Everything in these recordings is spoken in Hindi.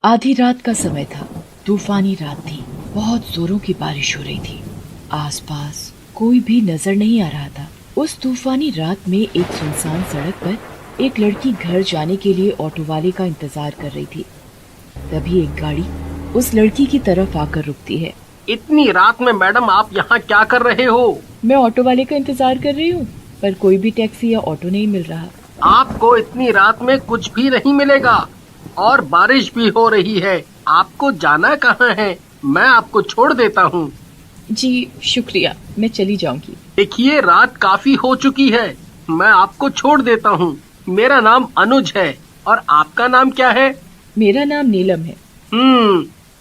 आधी रात का समय था। तूफानी रात थी। बहुत जोरों की बारिश हो रही थी। आसपास कोई भी नजर नहीं आ रहा था। उस तूफानी रात में एक सुनसान सड़क पर एक लड़की घर जाने के लिए ऑटो वाले का इंतजार कर रही थी। तभी एक गाड़ी उस लड़की की तरफ आकर रुकती है। इतनी रात में मैडम आप यहाँ क्या कर रहे हो? मैं ऑटो वाले का इंतजार कर रही हूँ, पर कोई भी टैक्सी या ऑटो नहीं मिल रहा। आपको इतनी रात में कुछ भी नहीं मिलेगा और बारिश भी हो रही है। आपको जाना कहाँ है? मैं आपको छोड़ देता हूँ। जी शुक्रिया, मैं चली जाऊंगी। देखिए रात काफी हो चुकी है, मैं आपको छोड़ देता हूँ। मेरा नाम अनुज है और आपका नाम क्या है? मेरा नाम नीलम है।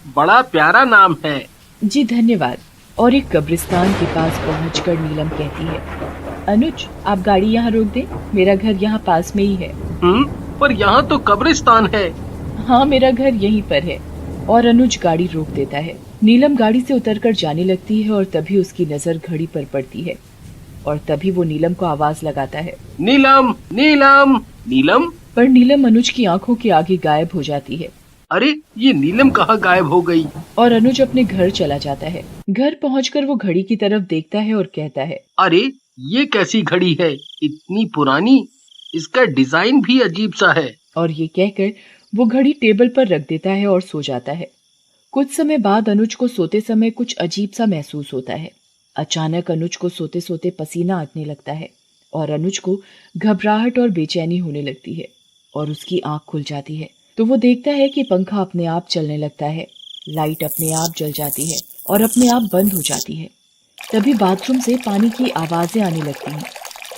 बड़ा प्यारा नाम है। जी धन्यवाद। और एक कब्रिस्तान के पास पहुंचकर नीलम कहती है, अनुज आप गाड़ी यहाँ रोक दे, मेरा घर यहाँ पास में ही है। पर यहाँ तो कब्रिस्तान है। हाँ मेरा घर यहीं पर है। और अनुज गाड़ी रोक देता है। नीलम गाड़ी से उतरकर जाने लगती है और तभी उसकी नजर घड़ी पर पड़ती है और तभी वो नीलम को आवाज लगाता है, नीलम नीलम नीलम। पर नीलम अनुज की आंखों के आगे गायब हो जाती है। अरे ये नीलम कहाँ गायब हो गई? और अनुज अपने घर चला जाता है। घर पहुंचकर वो घड़ी की तरफ देखता है और कहता है, अरे ये कैसी घड़ी है, इतनी पुरानी, इसका डिजाइन भी अजीब सा है। और ये कहकर वो घड़ी टेबल पर रख देता है और सो जाता है। कुछ समय बाद अनुज को सोते समय कुछ अजीब सा महसूस होता है। अचानक अनुज को सोते सोते पसीना आने लगता है और अनुज को घबराहट और बेचैनी होने लगती है और उसकी आंख खुल जाती है तो वो देखता है कि पंखा अपने आप चलने लगता है, लाइट अपने आप जल जाती है और अपने आप बंद हो जाती है। तभी बाथरूम से पानी की आवाजें आने लगती हैं।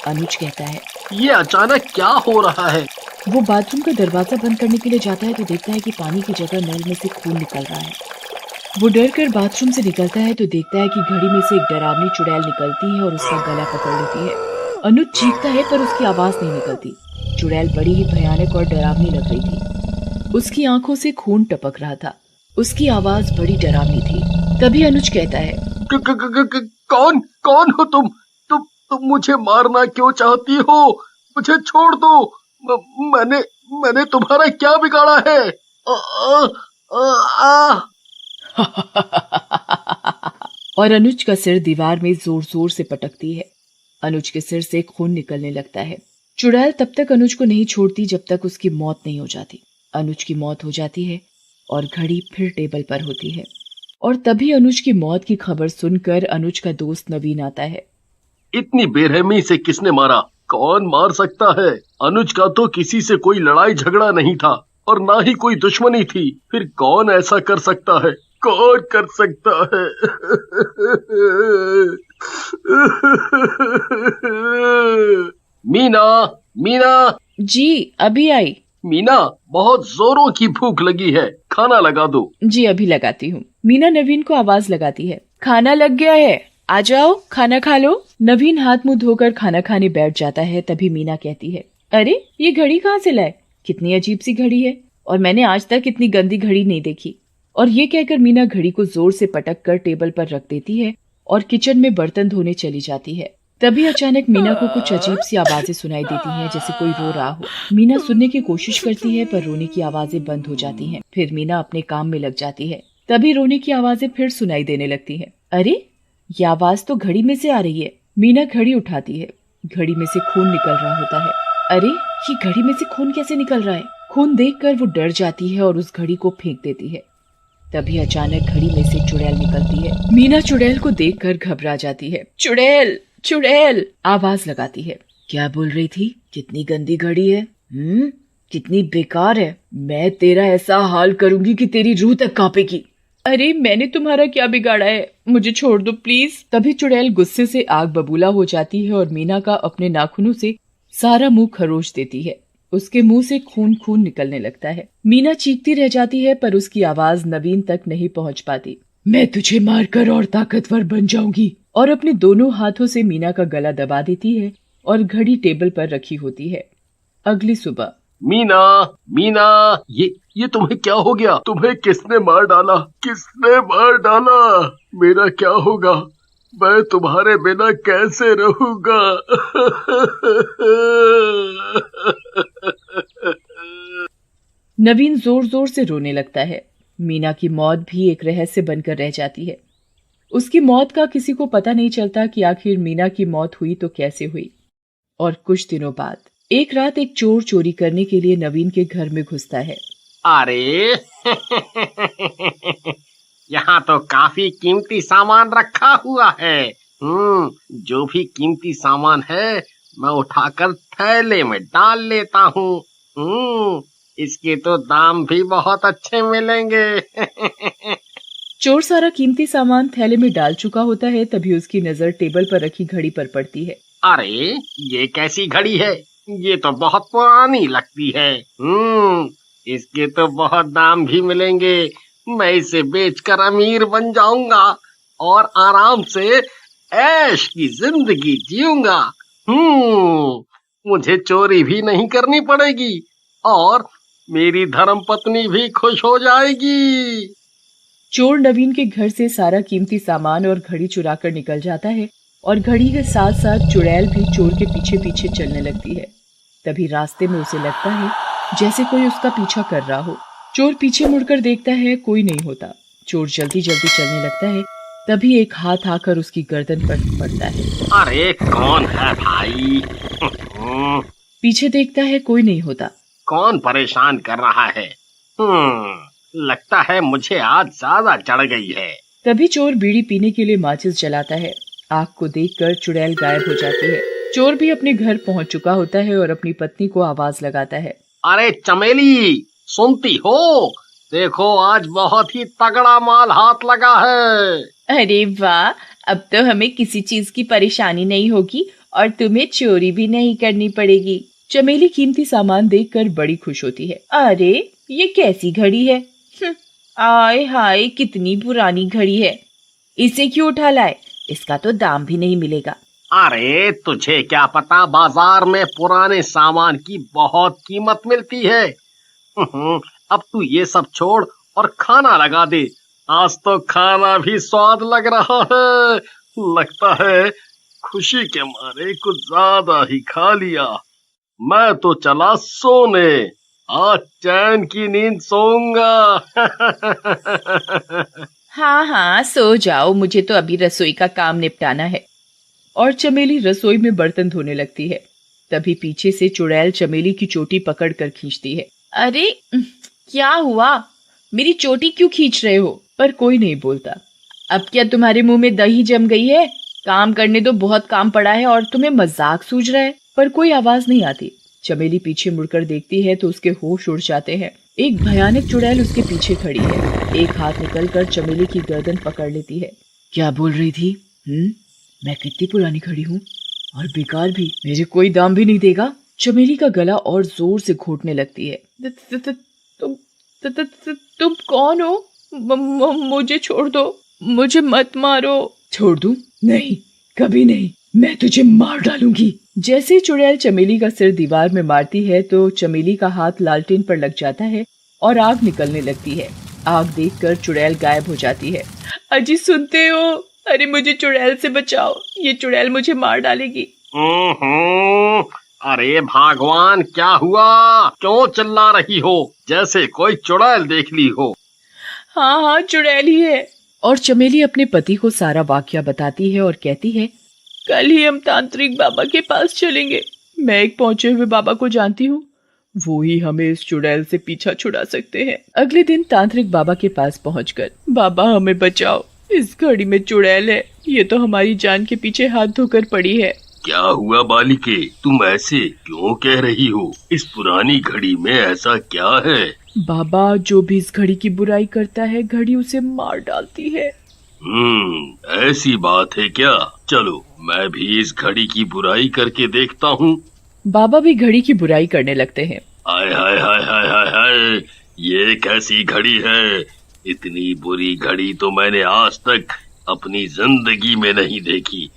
अनुज कहता है, ये अचानक क्या हो रहा है? वो बाथरूम का दरवाजा बंद करने के लिए जाता है तो देखता है कि पानी की जगह नल में से खून निकल रहा है। वो डर कर बाथरूम से निकलता है तो देखता है कि घड़ी में से एक डरावनी चुड़ैल निकलती है और उसका गला पकड़ लेती है। अनुज चीखता है पर उसकी आवाज नहीं निकलती। चुड़ैल बड़ी ही भयानक और डरावनी लग रही थी। उसकी आंखों से खून टपक रहा था। उसकी आवाज बड़ी डरावनी थी। तभी अनुज कहता है, कौन कौन हो तुम मुझे मारना क्यों चाहती हो? मुझे छोड़ दो। मैंने तुम्हारा क्या बिगाड़ा है? और अनुज का सिर दीवार में जोर जोर से पटकती है। अनुज के सिर से खून निकलने लगता है। चुड़ैल तब तक अनुज को नहीं छोड़ती जब तक उसकी मौत नहीं हो जाती। अनुज की मौत हो जाती है और घड़ी फिर टेबल पर होती है। और तभी अनुज की मौत की खबर सुनकर अनुज का दोस्त नवीन आता है। इतनी बेरहमी से किसने मारा? कौन मार सकता है? अनुज का तो किसी से कोई लड़ाई झगड़ा नहीं था और ना ही कोई दुश्मनी थी। फिर कौन ऐसा कर सकता है? कौन कर सकता है? मीना, मीना। जी अभी आई। मीना, बहुत जोरों की भूख लगी है, खाना लगा दो। जी अभी लगाती हूँ। मीना नवीन को आवाज लगाती है, खाना लग गया है, आ जाओ खाना खा लो। नवीन हाथ मुंह धोकर खाना खाने बैठ जाता है। तभी मीना कहती है, अरे ये घड़ी कहाँ से लाए? कितनी अजीब सी घड़ी है और मैंने आज तक इतनी गंदी घड़ी नहीं देखी। और ये कहकर मीना घड़ी को जोर से पटक कर टेबल पर रख देती है और किचन में बर्तन धोने चली जाती है। तभी अचानक मीना को कुछ अजीब सी आवाजें सुनाई देती हैं, जैसे कोई रो रहा हो। मीना सुनने की कोशिश करती है पर रोने की आवाजें बंद हो जाती हैं। फिर मीना अपने काम में लग जाती है। तभी रोने की आवाजें फिर सुनाई देने लगती हैं। अरे ये आवाज तो घड़ी में से आ रही है। मीना घड़ी उठाती है। घड़ी में से खून निकल रहा होता है। अरे ये घड़ी में से खून कैसे निकल रहा है? खून देखकर वो डर जाती है और उस घड़ी को फेंक देती है। तभी अचानक घड़ी में से चुड़ैल निकलती है। मीना चुड़ैल को देखकर घबरा जाती है। चुड़ैल चुड़ैल आवाज लगाती है। क्या बोल रही थी? कितनी गंदी घड़ी है, कितनी बेकार है। मैं तेरा ऐसा हाल करूंगी कि तेरी रूह तक कांपेगी। अरे मैंने तुम्हारा क्या बिगाड़ा है, मुझे छोड़ दो प्लीज। तभी चुड़ैल गुस्से से आग बबूला हो जाती है और मीना का अपने नाखूनों से सारा मुंह खरोच देती है। उसके मुंह से खून खून निकलने लगता है। मीना चीखती रह जाती है पर उसकी आवाज नवीन तक नहीं पहुंच पाती। मैं तुझे मारकर और ताकतवर बन जाऊंगी। और अपने दोनों हाथों से मीना का गला दबा देती है और घड़ी टेबल पर रखी होती है। अगली सुबह, मीना, मीना, ये तुम्हें क्या हो गया? तुम्हें किसने मार डाला? किसने मार डाला? मेरा क्या होगा? मैं तुम्हारे बिना कैसे रहूंगा? नवीन जोर जोर से रोने लगता है। मीना की मौत भी एक रहस्य बनकर रह जाती है। उसकी मौत का किसी को पता नहीं चलता कि आखिर मीना की मौत हुई तो कैसे हुई। और कुछ दिनों बाद एक रात एक चोर चोरी करने के लिए नवीन के घर में घुसता है। अरे यहाँ तो काफी कीमती सामान रखा हुआ है। जो भी कीमती सामान है मैं उठाकर थैले में डाल लेता हूँ। इसके तो दाम भी बहुत अच्छे मिलेंगे। चोर सारा कीमती सामान थैले में डाल चुका होता है, तभी उसकी नजर टेबल पर रखी घड़ी पर पड़ती है। अरे ये कैसी घड़ी है? ये तो बहुत पुरानी लगती है। इसके तो बहुत दाम भी मिलेंगे। मैं इसे बेचकर अमीर बन जाऊंगा और आराम से ऐश की जिंदगी जीऊंगा। मुझे चोरी भी नहीं करनी पड़ेगी और मेरी धर्मपत्नी भी खुश हो जाएगी। चोर नवीन के घर से सारा कीमती सामान और घड़ी चुरा कर निकल जाता है और घड़ी के साथ साथ चुड़ैल भी चोर के पीछे पीछे चलने लगती है। तभी रास्ते में उसे लगता है जैसे कोई उसका पीछा कर रहा हो। चोर पीछे मुड़कर देखता है, कोई नहीं होता। चोर जल्दी जल्दी चलने लगता है, तभी एक हाथ आकर उसकी गर्दन पर पड़ता है। अरे कौन है भाई? पीछे देखता है, कोई नहीं होता। कौन परेशान कर रहा है? लगता है मुझे आज ज्यादा चढ़ गई है। तभी चोर बीड़ी पीने के लिए माचिस जलाता है। आग को देखकर चुड़ैल गायब हो जाती है। चोर भी अपने घर पहुंच चुका होता है और अपनी पत्नी को आवाज लगाता है। अरे चमेली, सुनती हो? देखो आज बहुत ही तगड़ा माल हाथ लगा है। अरे वाह, अब तो हमें किसी चीज की परेशानी नहीं होगी और तुम्हें चोरी भी नहीं करनी पड़ेगी। चमेली कीमती सामान देखकर बड़ी खुश होती है। अरे ये कैसी घड़ी है? आय हाय, कितनी पुरानी घड़ी है। इसे क्यों उठा लाए? इसका तो दाम भी नहीं मिलेगा। अरे तुझे क्या पता, बाजार में पुराने सामान की बहुत कीमत मिलती है। अब तू ये सब छोड़ और खाना लगा दे। आज तो खाना भी स्वाद लग रहा है। लगता है खुशी के मारे कुछ ज्यादा ही खा लिया। मैं तो चला सोने। आज चैन की नींद सोऊंगा। हाँ हाँ, सो जाओ, मुझे तो अभी रसोई का काम निपटाना है। और चमेली रसोई में बर्तन धोने लगती है। तभी पीछे से चुड़ैल चमेली की चोटी पकड़कर खींचती है। अरे क्या हुआ? मेरी चोटी क्यों खींच रहे हो? पर कोई नहीं बोलता। अब क्या तुम्हारे मुंह में दही जम गई है? काम करने दो, बहुत काम पड़ा है और तुम्हें मजाक सूझ रहा है। पर कोई आवाज नहीं आती। चमेली पीछे मुड़कर देखती है तो उसके होश उड़ जाते हैं। एक भयानक चुड़ैल उसके पीछे खड़ी है। एक हाथ निकलकर चमेली की गर्दन पकड़ लेती है। क्या बोल रही थी? मैं कितनी पुरानी खड़ी हूँ और बेकार भी, मेरे कोई दाम भी नहीं देगा। चमेली का गला और जोर से घोटने लगती है। तुम कौन हो? मुझे छोड़ दो, मुझे मत मारो। छोड़ दूं? नहीं, कभी नहीं, मैं तुझे मार डालूंगी। जैसे ही चुड़ैल चमेली का सिर दीवार में मारती है तो चमेली का हाथ लालटेन पर लग जाता है और आग निकलने लगती है। आग देखकर चुड़ैल गायब हो जाती है। अजी सुनते हो? अरे मुझे चुड़ैल से बचाओ, ये चुड़ैल मुझे मार डालेगी। अरे भगवान, क्या हुआ? क्यों चिल्ला रही हो जैसे कोई चुड़ैल देख ली हो? हाँ हाँ, चुड़ैल ही है। और चमेली अपने पति को सारा वाकया बताती है और कहती है, कल ही हम तांत्रिक बाबा के पास चलेंगे। मैं एक पहुंचे हुए बाबा को जानती हूँ, वो ही हमें इस चुड़ैल से पीछा छुड़ा सकते हैं। अगले दिन तांत्रिक बाबा के पास पहुंचकर, बाबा हमें बचाओ, इस घड़ी में चुड़ैल है, ये तो हमारी जान के पीछे हाथ धोकर पड़ी है। क्या हुआ बालिके, तुम ऐसे क्यों कह रही हो? इस पुरानी घड़ी में ऐसा क्या है? बाबा, जो भी इस घड़ी की बुराई करता है, घड़ी उसे मार डालती है। ऐसी बात है क्या? चलो मैं भी इस घड़ी की बुराई करके देखता हूँ। बाबा भी घड़ी की बुराई करने लगते हैं। हाय हाय हाय हाय हाय हाय, ये कैसी घड़ी है? इतनी बुरी घड़ी तो मैंने आज तक अपनी जिंदगी में नहीं देखी।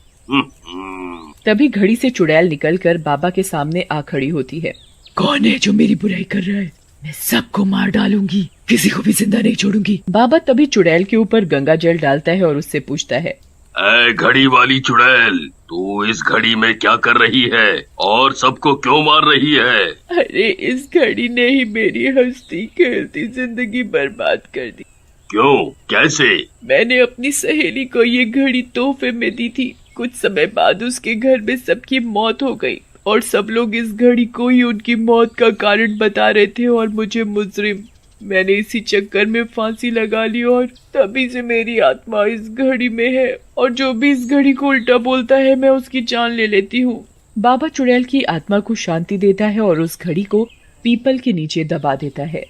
तभी घड़ी से चुड़ैल निकलकर बाबा के सामने आ खड़ी होती है। कौन है जो मेरी बुराई कर रहा है? मैं सबको मार डालूंगी, किसी को भी जिंदा नहीं छोड़ूंगी। बाबा तभी चुड़ैल के ऊपर गंगा जल डालता है और उससे पूछता है, ऐ घड़ी वाली चुड़ैल, तू इस घड़ी में क्या कर रही है और सबको क्यों मार रही है? अरे इस घड़ी ने ही मेरी हंसती खेलती जिंदगी बर्बाद कर दी। क्यों, कैसे? मैंने अपनी सहेली को ये घड़ी तोहफे में दी थी। कुछ समय बाद उसके घर में सबकी मौत हो गई और सब लोग इस घड़ी को ही उनकी मौत का कारण बता रहे थे और मुझे मुजरिम। मैंने इसी चक्कर में फांसी लगा ली और तभी से मेरी आत्मा इस घड़ी में है और जो भी इस घड़ी को उल्टा बोलता है मैं उसकी जान ले लेती हूँ। बाबा चुड़ैल की आत्मा को शांति देता है और उस घड़ी को पीपल के नीचे दबा देता है।